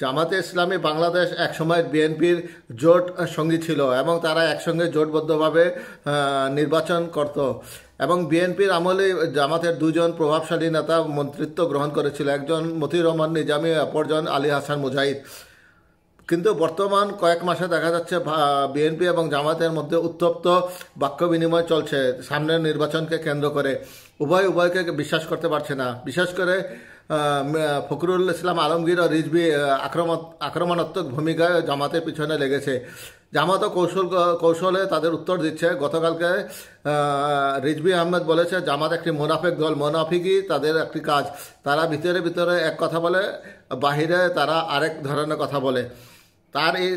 জামাতে ইসলামী বাংলাদেশ একসময় বিএনপির জোট সঙ্গী ছিল এবং তারা একসঙ্গে জোটবদ্ধভাবে নির্বাচন করত এবং বিএনপির আমলে জামাতের দুজন প্রভাবশালী নেতা মন্ত্রিত্ব গ্রহণ করেছিল, একজন মতিউর রহমান নিজামী, অপরজন আলী হাসান মুজাহিদ। কিন্তু বর্তমান কয়েক মাসে দেখা যাচ্ছে বিএনপি এবং জামাতের মধ্যে উত্তপ্ত বাক্য বিনিময় চলছে সামনের নির্বাচনকে কেন্দ্র করে। উভয়কে বিশ্বাস করতে পারছে না। বিশেষ করে ফখরুল ইসলাম আলমগীর ও রিজভী আক্রমণাত্মক ভূমিকায় জামাতের পিছনে লেগেছে। জামাতও কৌশলে তাদের উত্তর দিচ্ছে। গতকালকে রিজভী আহমেদ বলেছে জামাত একটি মুনাফিক দল, মুনাফিকই তাদের একটি কাজ। তারা ভিতরে ভিতরে এক কথা বলে, বাহিরে তারা আরেক ধরনের কথা বলে। তার এই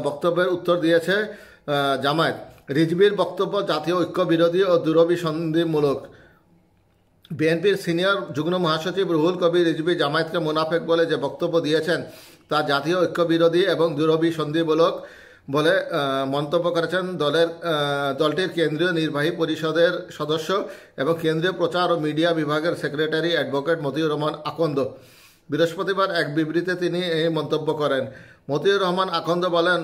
বক্তব্যের উত্তর দিয়েছে জামায়াত। রিজভীর বক্তব্য জাতীয় ঐক্য বিরোধী ও দূরভিসন্ধিমূলক। বিএনপির সিনিয়র যুগ্ম মহাসচিব রুহুল কবির রিজভী জামায়াতকে মুনাফেক বলে যে বক্তব্য দিয়েছেন তা জাতীয় ঐক্য বিরোধী এবং দূরভিসন্ধিমূলক বলে মন্তব্য করেছেন দলটির কেন্দ্রীয় নির্বাহী পরিষদের সদস্য এবং কেন্দ্রীয় প্রচার ও মিডিয়া বিভাগের সেক্রেটারি অ্যাডভোকেট মতিউর রহমান আকন্দ। বৃহস্পতিবার এক বিবৃতিতে তিনি এই মন্তব্য করেন। মতিউর রহমান আকন্দ বলেন,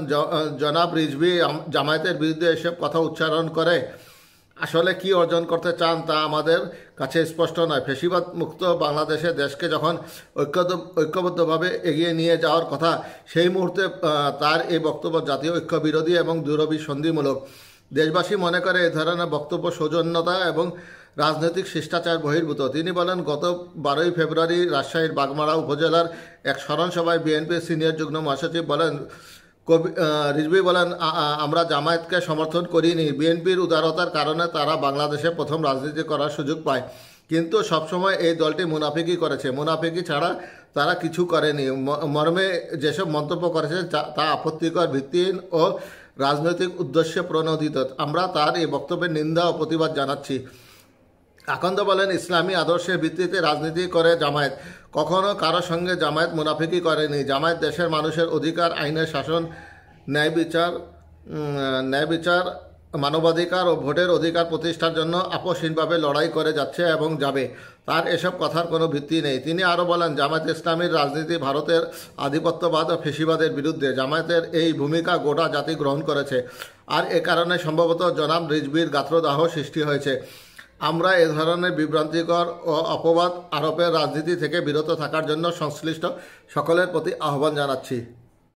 জনাব রিজভী জামায়াতের বিরুদ্ধে এসব কথা উচ্চারণ করে আসলে কি অর্জন করতে চান তা আমাদের কাছে স্পষ্ট নয়। ফ্যাসিবাদ মুক্ত বাংলাদেশে দেশকে যখন ঐক্যবদ্ধভাবে এগিয়ে নিয়ে যাওয়ার কথা, সেই মুহূর্তে তার এই বক্তব্য জাতীয় ঐক্য বিরোধী এবং দূরভিসন্ধিমূলক। দেশবাসী মনে করে এ ধরনের বক্তব্য সৌজন্যতা এবং রাজনৈতিক শিষ্টাচার বহির্ভূত। তিনি বলেন, গত 12 ফেব্রুয়ারি রাজশাহীর বাগমারা উপজেলার এক স্মরণ সভায় বিএনপির সিনিয়র যুগ্ম মহাসচিব রিজভী বলেন, আমরা জামায়াতকে সমর্থন করিনি। বিএনপির উদারতার কারণে তারা বাংলাদেশে প্রথম রাজনীতি করার সুযোগ পায়, কিন্তু সবসময় এই দলটি মুনাফিকি করেছে। মুনাফিকি ছাড়া তারা কিছু করেনি। মর্মে যেসব মন্তব্য করেছে তা আপত্তিকর, ভিত্তিহীন ও রাজনৈতিক উদ্দেশ্যে প্রণোদিত। আমরা তার এই বক্তব্যের নিন্দা ও প্রতিবাদ জানাচ্ছি। আকন্দ বলেন, ইসলামী আদর্শের ভিত্তিতে রাজনীতি করে জামায়াত। কখনো কারো সঙ্গে জামায়াত মুনাফিকি করেনি। জামায়াত দেশের মানুষের অধিকার, আইনের শাসন, ন্যায় বিচার, মানবাধিকার ও ভোটের অধিকার প্রতিষ্ঠার জন্য আপোষহীনভাবে লড়াই করে যাচ্ছে এবং যাবে। তার এসব কথার কোনো ভিত্তি নেই। তিনি আরও বলেন, জামায়াত ইসলামীর রাজনীতি ভারতের আধিপত্যবাদ ও ফ্যাসিবাদের বিরুদ্ধে। জামায়াতের এই ভূমিকা গোটা জাতি গ্রহণ করেছে, আর এ কারণে সম্ভবত জনাব রিজভীর গাত্রদাহ সৃষ্টি হয়েছে। আমরা এ ধরনের বিভ্রান্তিকর ও অপবাদ আরোপের রাজনীতি থেকে বিরত থাকার জন্য সংশ্লিষ্ট সকলের প্রতি আহ্বান জানাচ্ছি।